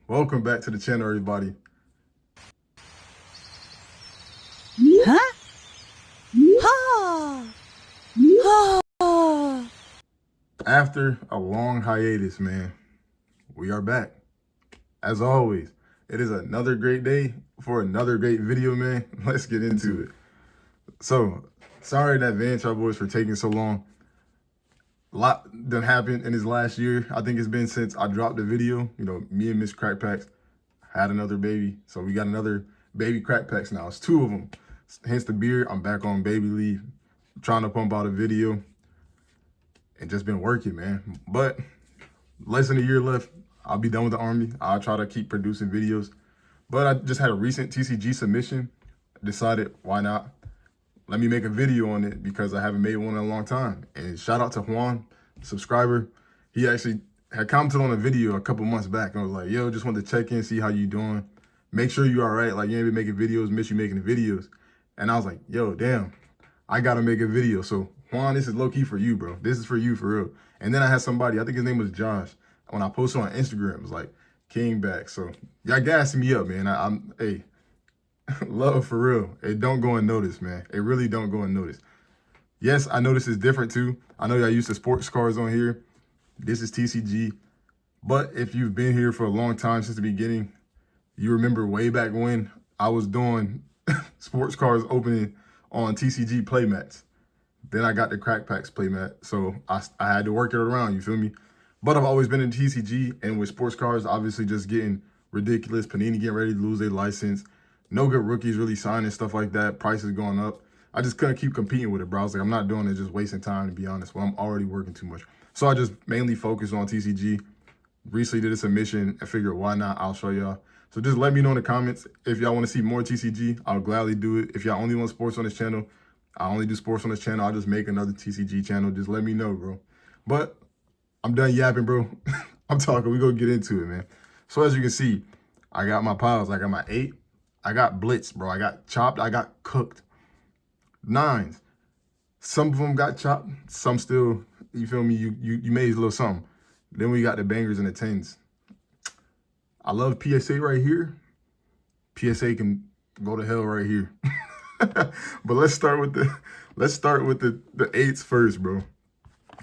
Welcome back to the channel, everybody. Huh? Ha! Ha! After a long hiatus, man, we are back. As always, it is another great day for another great video, man. Let's get into it. So, sorry in advance, y'all boys, for taking so long. A lot done happened in this last year. I think it's been since I dropped the video. You know, me and Miss Crack Packs had another baby. So we got another baby Crack Packs now. It's two of them. Hence the beard. I'm back on baby leave. I'm trying to pump out a video. And just been working, man. But less than a year left. I'll be done with the Army. I'll try to keep producing videos. But I just had a recent TCG submission. Decided, why not? Let me make a video on it because I haven't made one in a long time. And shout out to Juan, subscriber. He actually had commented on a video a couple months back and was like, yo, just wanted to check in, see how you doing. Make sure you all right. Like, you ain't been making videos, miss you making the videos. And I was like, yo, damn, I got to make a video. So, Juan, this is low-key for you, bro. This is for you, for real. And then I had somebody, I think his name was Josh. When I posted on Instagram, it was like, King back. So, y'all gassing me up, man. Hey, love for real. It don't go unnoticed, man. It really don't go unnoticed. Yes, I know this is different too. I know y'all used to sports cars on here. This is TCG. But if you've been here for a long time since the beginning, you remember way back when I was doing sports cars opening on TCG playmats. Then I got the Crack Packs playmat. So I had to work it around, you feel me? But I've always been in TCG, and with sports cars, obviously just getting ridiculous. Panini getting ready to lose their license. No good rookies really signing, stuff like that. Prices going up. I just couldn't keep competing with it, bro. I was like, I'm not doing it, just wasting time, to be honest. Well, I'm already working too much. So I just mainly focused on TCG. Recently did a submission and figured, why not? I'll show y'all. So just let me know in the comments if y'all want to see more TCG. I'll gladly do it. If y'all only want sports on this channel, I only do sports on this channel. I'll just make another TCG channel. Just let me know, bro. But I'm done yapping, bro. I'm talking. We gonna get into it, man. So as you can see, I got my piles. I got my 8. I got blitzed, bro. I got chopped. I got cooked. 9s. Some of them got chopped. Some still, you feel me? You made a little something. Then we got the bangers and the 10s. I love PSA right here. PSA can go to hell right here. But let's start with the 8s first, bro.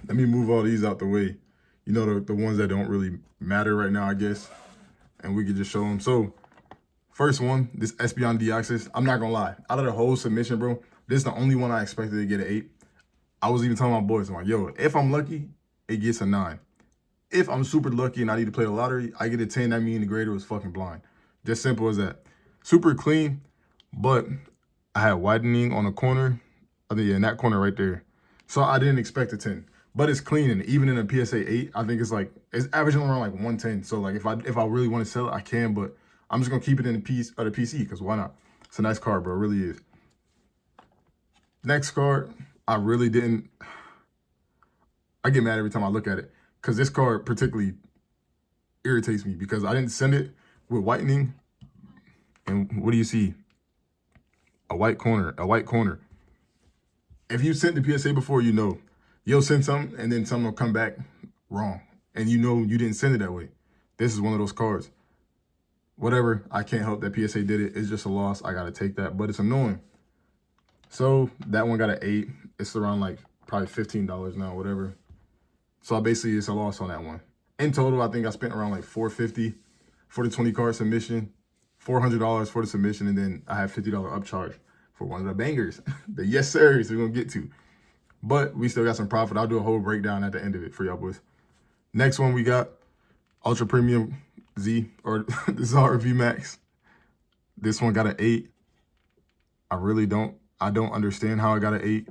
Let me move all these out the way. You know, the ones that don't really matter right now, I guess. And we could just show them. So, first one, this Espeon Deoxys. I'm not gonna lie. Out of the whole submission, bro, this is the only one I expected to get an 8. I was even telling my boys, I'm like, yo, if I'm lucky, it gets a 9. If I'm super lucky and I need to play the lottery, I get a 10. That means the grader was fucking blind. Just simple as that. Super clean, but I had whitening on the corner. I think, yeah, in that corner right there. So I didn't expect a 10. But it's clean, and even in a PSA 8, I think it's averaging around like 110. So like if I really want to sell it, I can, but I'm just gonna keep it in the PC because why not? It's a nice card, bro. It really is. Next card, I really didn't. I get mad every time I look at it because this card particularly irritates me because I didn't send it with whitening. And what do you see? A white corner, a white corner. If you sent the PSA before, you know, you'll send something and then something will come back wrong. And you know you didn't send it that way. This is one of those cards. Whatever, I can't help that PSA did it. It's just a loss. I got to take that, but it's annoying. So that one got an 8. It's around like probably $15 now, whatever. So basically it's a loss on that one. In total, I think I spent around like $450 for the 20 card submission, $400 for the submission, and then I have $50 upcharge for one of the bangers. The yes sirs we're gonna get to. But we still got some profit. I'll do a whole breakdown at the end of it for y'all boys. Next one we got Ultra Premium Z, or the Zara V Max. This one got an 8. I don't understand how I got an 8.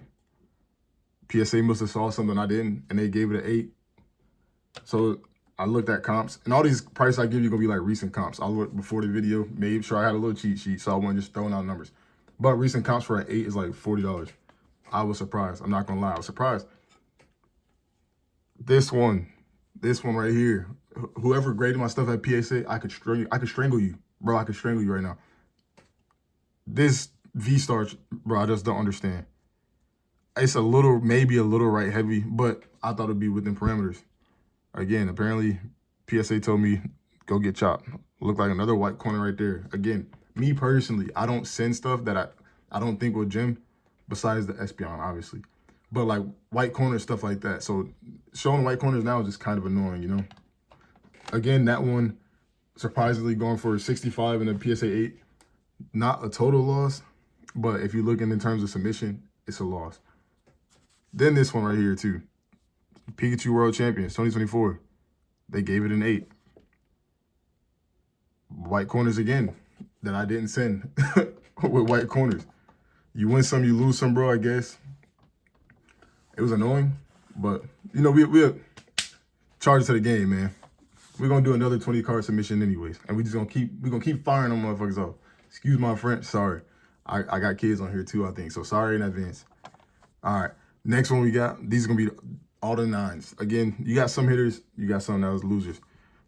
PSA must have saw something I didn't, and they gave it an 8. So I looked at comps, and all these prices I give you gonna be like recent comps. I looked before the video, made sure I had a little cheat sheet, so I wasn't just throwing out numbers. But recent comps for an 8 is like $40. I was surprised. I'm not gonna lie, I was surprised. This one right here. Whoever graded my stuff at PSA, I could strangle you, bro. I could strangle you right now. This V-Starch, bro, I just don't understand. It's maybe a little right heavy, but I thought it'd be within parameters. Again, apparently PSA told me go get chopped. Look like another white corner right there. Again, me personally, I don't send stuff that I don't think will gem besides the Espeon, obviously. But like white corners, stuff like that. So showing white corners now is just kind of annoying, you know? Again, that one surprisingly going for 65 in a PSA 8. Not a total loss, but if you're looking in terms of submission, it's a loss. Then this one right here too. Pikachu World Champions 2024. They gave it an 8. White corners again that I didn't send with white corners. You win some, you lose some, bro, I guess. It was annoying, but you know, we're charged to the game, man. We're gonna do another 20 card submission anyways, and we're gonna keep firing them motherfuckers off. Excuse my French, sorry. I got kids on here too, I think, so sorry in advance. All right, next one we got. These are gonna be all the 9s. Again, you got some hitters, you got some that was losers.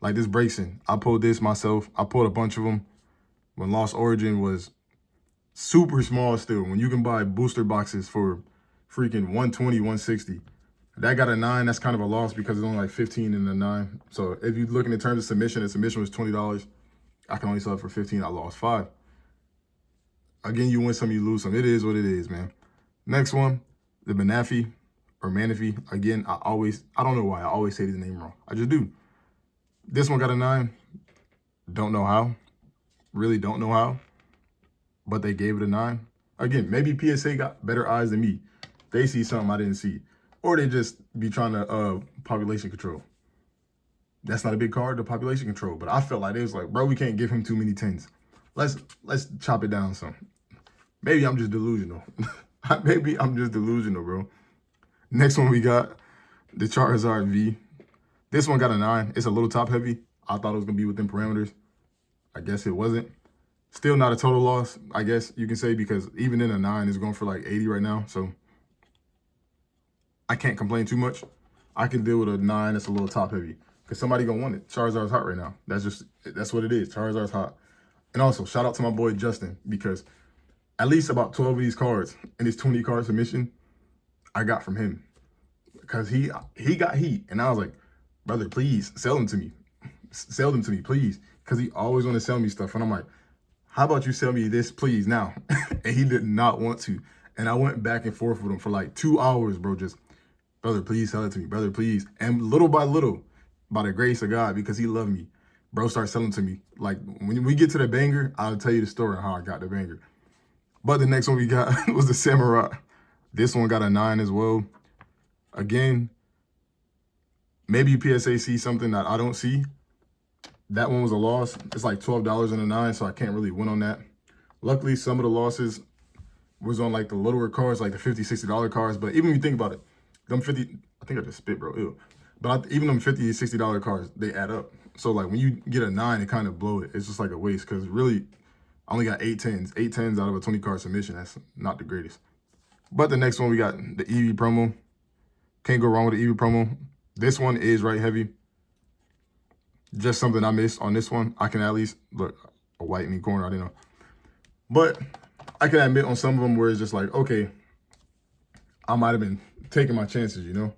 Like this Braxton, I pulled this myself. I pulled a bunch of them when Lost Origin was super small still. When you can buy booster boxes for freaking 120, 160. That got a 9. That's kind of a loss because it's only like 15 in the 9. So if you're looking in terms of submission, the submission was $20. I can only sell it for 15. I lost 5. Again, you win some, you lose some. It is what it is, man. Next one, the Manaphy or Manaphy. Again, I don't know why. I always say his name wrong. I just do. This one got a 9. Don't know how. Really don't know how. But they gave it a 9. Again, maybe PSA got better eyes than me. They see something I didn't see. Or they just be trying to population control. That's not a big card, the population control. But I felt like it was like, bro, we can't give him too many 10s. Let's chop it down some. Maybe I'm just delusional. Maybe I'm just delusional, bro. Next one we got the Charizard V. This one got a 9. It's a little top heavy. I thought it was gonna be within parameters. I guess it wasn't. Still not a total loss, I guess you can say, because even in a 9, it's going for like 80 right now. So I can't complain too much. I can deal with a 9 that's a little top heavy because somebody gonna want it. Charizard's hot right now. That's what it is. Charizard's hot. And also shout out to my boy Justin, because at least about 12 of these cards in his 20 card submission I got from him, because he got heat, and I was like, brother, please sell them to me. Sell them to me, please. Because he always want to sell me stuff. And I'm like, how about you sell me this, please, now? And he did not want to. And I went back and forth with him for like 2 hours, bro. Just, brother, please sell it to me. Brother, please. And little by little, by the grace of God, because he loved me, bro started selling to me. Like, when we get to the banger, I'll tell you the story on how I got the banger. But the next one we got was the Samurai. This one got a 9 as well. Again, maybe PSA sees something that I don't see. That one was a loss. It's like $12 in a 9, so I can't really win on that. Luckily, some of the losses was on like the littler cards, like the $50, $60 cards. But even when you think about it, them 50, I think I just spit, bro, ew. But even them $50, $60 cards, they add up. So like when you get a 9, it kind of blow it. It's just like a waste, because really, I only got 8 10s. 8 10s out of a 20 card submission. That's not the greatest. But the next one, we got the Eevee promo. Can't go wrong with the Eevee promo. This one is right heavy. Just something I missed on this one. I can at least, look, a white in the corner, I didn't know. But I can admit on some of them where it's just like, okay, I might have been taking my chances, you know?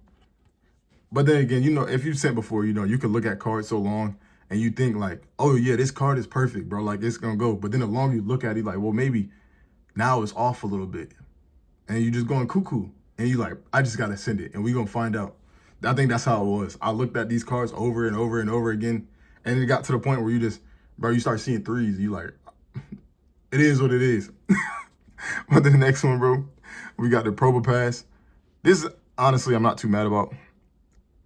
But then again, you know, if you've sent before, you know, you can look at cards so long and you think like, oh yeah, this card is perfect, bro. Like, it's gonna go. But then the longer you look at it, like, well, maybe now it's off a little bit. And you're just going cuckoo. And you like, I just gotta send it and we gonna find out. I think that's how it was. I looked at these cards over and over and over again, and it got to the point where you just, bro, you start seeing 3s. You like, it is what it is. But the next one, bro, we got the Probopass. This, honestly, I'm not too mad about.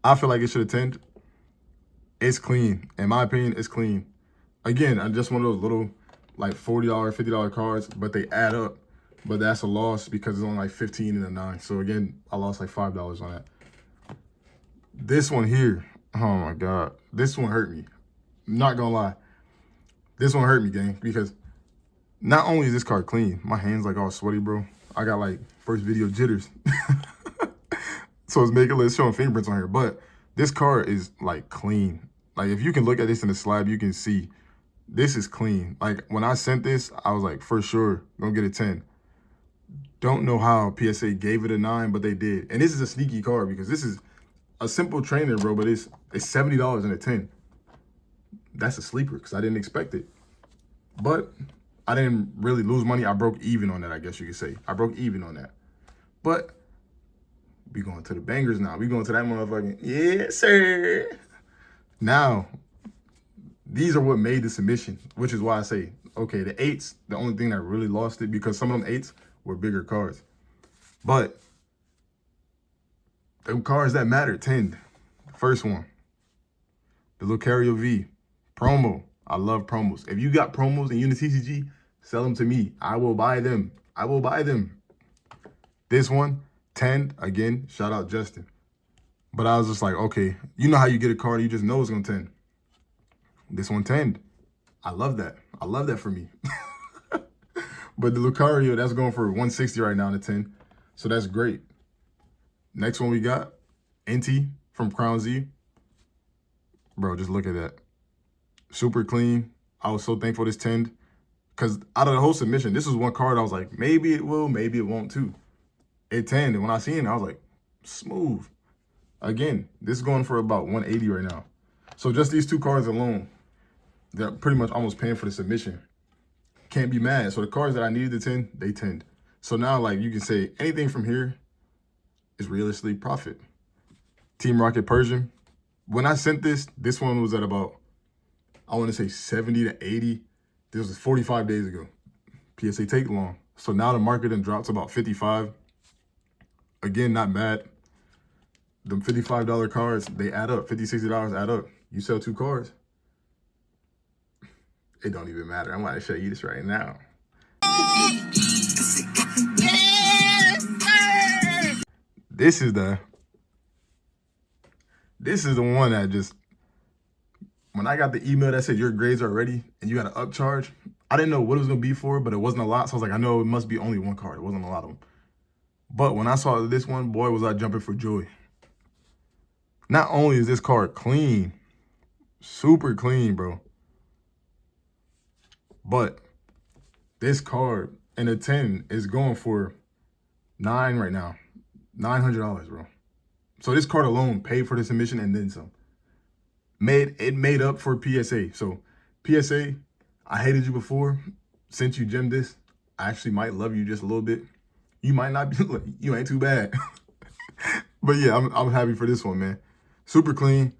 I feel like it should have 10'd. It's clean. In my opinion, it's clean. Again, I'm just one of those little, like, $40, $50 cards, but they add up. But that's a loss because it's only like 15 in a 9. So, again, I lost like $5 on that. This one here, oh my God, this one hurt me. I'm not gonna lie. This one hurt me, gang, because not only is this card clean, my hand's like all sweaty, bro. I got like first video jitters. So it's showing fingerprints on here, but this card is like clean. Like if you can look at this in the slab, you can see this is clean. Like when I sent this, I was like, for sure, gonna get a 10. Don't know how PSA gave it a 9, but they did. And this is a sneaky card because this is a simple trainer, bro, but it's $70 in a 10. that's a sleeper because I didn't expect it. But I didn't really lose money. I broke even on that, I guess you could say. I broke even on that. But we going to the bangers now. We going to that motherfucking, yes, sir. Now, these are what made the submission, which is why I say, okay, the 8s, the only thing that really lost it, because some of them 8s were bigger cards. But the cards that matter, 10. First one, the Lucario V, promo. I love promos. If you got promos in Unity TCG, sell them to me. I will buy them. I will buy them. This one, 10, again, shout out Justin. But I was just like, okay, you know how you get a card, you just know it's going to 10. This one 10. I love that. I love that for me. But the Lucario, that's going for 160 right now to 10. So that's great. Next one we got, NT from Crown Z. Bro, just look at that. Super clean. I was so thankful this 10. Because out of the whole submission, this was one card I was like, maybe it will, maybe it won't too. It 10. And when I seen it, I was like, smooth. Again, this is going for about 180 right now. So just these two cards alone, they're pretty much almost paying for the submission. Can't be mad. So the cards that I needed to 10, they 10. So now, like, you can say anything from here is realistically profit. Team Rocket Persian. When I sent this one was at about, I want to say 70 to 80. This was 45 days ago. PSA take long. So now the market then drops about 55. Again, not bad. Them $55 cards, they add up. $50, $60 add up. You sell 2 cards, it don't even matter. I'm about to show you this right now. This is the one that just, when I got the email that said your grades are ready and you got an upcharge, I didn't know what it was going to be for, but it wasn't a lot. So I was like, I know it must be only one card. It wasn't a lot of them. But when I saw this one, boy, was I jumping for joy. Not only is this card clean, super clean, bro, but this card and a 10 is going for 9 right now. $900, bro. So this card alone paid for the submission and then some. It made up for PSA. So PSA, I hated you before. Since you gemmed this, I actually might love you just a little bit. You might not be, you ain't too bad. But yeah, I'm happy for this one, man. Super clean.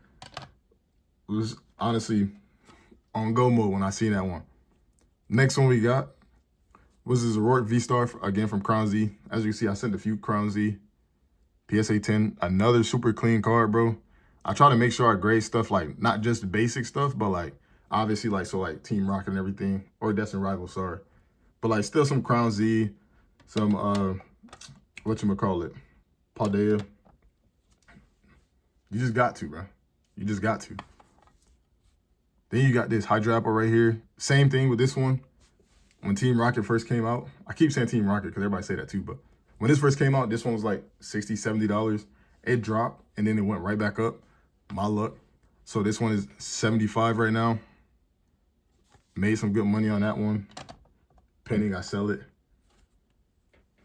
It was honestly on go mode when I seen that one. Next one we got was this Rourke V-Star, again from Crown Z. As you can see, I sent a few Crown Z. PSA 10, another super clean card, bro. I try to make sure I grade stuff like not just basic stuff, but like obviously like so like Team Rocket and everything, or Destined Rival, sorry. But like still some Crown Z, some whatchamacallit, Paldea. You just got to, bro. You just got to. Then you got this Hydro Apple right here. Same thing with this one. When Team Rocket first came out, I keep saying Team Rocket because everybody say that too, but when this first came out, this one was like $60, $70. It dropped and then it went right back up. My luck. So this one is 75 right now. Made some good money on that one. Pending I sell it.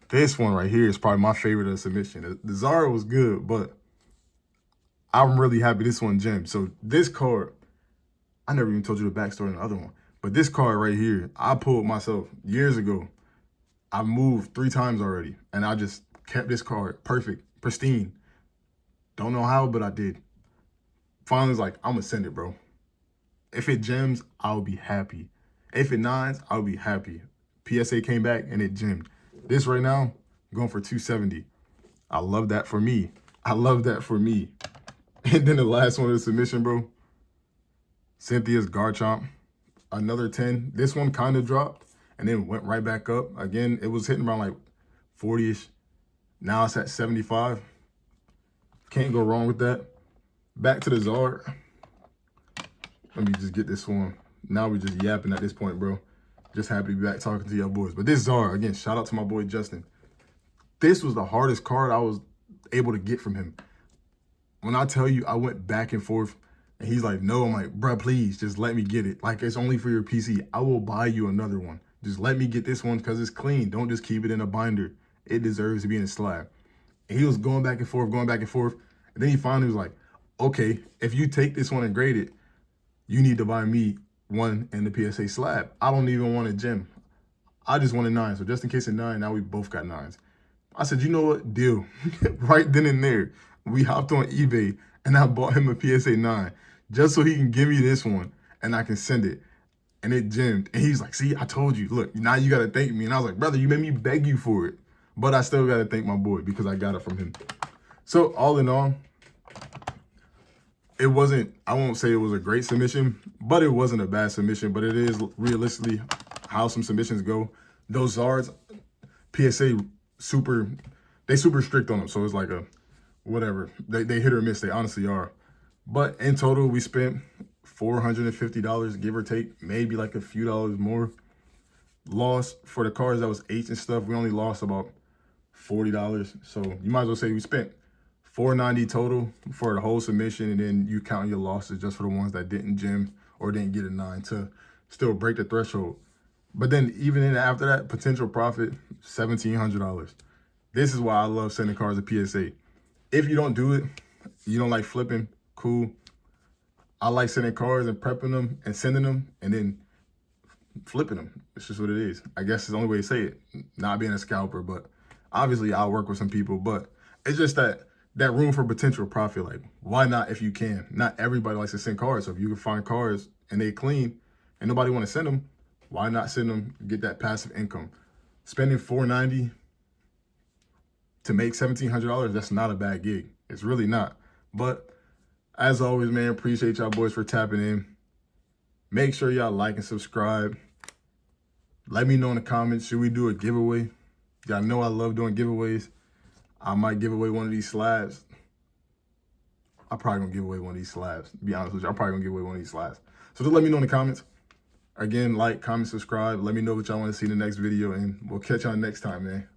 This one right here is probably my favorite of the submission. The Zara was good, but I'm really happy this one gemmed. So this card, I never even told you the backstory on the other one. But this card right here, I pulled myself years ago. I moved 3 times already, and I just kept this card perfect, pristine. Don't know how, but I did. Finally, was like, I'm going to send it, bro. If it gems, I'll be happy. If it nines, I'll be happy. PSA came back, and it gemmed. This right now, going for 270. I love that for me. I love that for me. And then the last one of the submission, bro. Cynthia's Garchomp. Another 10. This one kind of dropped and then went right back up. Again, it was hitting around like 40-ish. Now it's at 75. Can't go wrong with that. Back to the Zard. Let me just get this one. Now we're just yapping at this point, bro. Just happy to be back talking to y'all boys. But this Zard, again, shout out to my boy Justin. This was the hardest card I was able to get from him. When I tell you I went back and forth, and he's like, no, I'm like, bruh, please, just let me get it. Like, it's only for your PC. I will buy you another one. Just let me get this one because it's clean. Don't just keep it in a binder. It deserves to be in a slab. And he was going back and forth, going back and forth. And then he finally was like, okay, if you take this one and grade it, you need to buy me one in the PSA slab. I don't even want a gem. I just want a 9. So just in case of 9, now we both got 9s. I said, you know what? Deal. Right then and there, we hopped on eBay and I bought him a PSA 9 just so he can give me this one and I can send it. And it gemmed. And he's like, see, I told you. Look, now you got to thank me. And I was like, brother, you made me beg you for it. But I still got to thank my boy because I got it from him. So all in all, it wasn't, I won't say it was a great submission, but it wasn't a bad submission. But it is realistically how some submissions go. Those Zards, PSA they super strict on them. So it's like a whatever. They hit or miss. They honestly are. But in total, we spent $450, give or take, maybe like a few dollars more. Lost for the cards that was 8s and stuff. We only lost about $40. So you might as well say we spent $490 total for the whole submission, and then you count your losses just for the ones that didn't gem or didn't get a 9 to still break the threshold. But then even after that, potential profit, $1,700. This is why I love sending cards to PSA. If you don't do it, you don't like flipping, cool. I like sending cards and prepping them and sending them and then flipping them. It's just what it is. I guess it's the only way to say it. Not being a scalper, but obviously I'll work with some people. But it's just that room for potential profit. Like, why not if you can? Not everybody likes to send cards. So if you can find cards and they clean and nobody want to send them, why not send them, get that passive income? Spending $490 to make $1,700, that's not a bad gig. It's really not. But as always, man, appreciate y'all boys for tapping in. Make sure y'all like and subscribe. Let me know in the comments, should we do a giveaway? Y'all know I love doing giveaways. I might give away one of these slabs. I'm probably gonna give away one of these slabs. To be honest with you, I'm probably gonna give away one of these slabs. So just let me know in the comments. Again, like, comment, subscribe. Let me know what y'all want to see in the next video, and we'll catch y'all next time, man.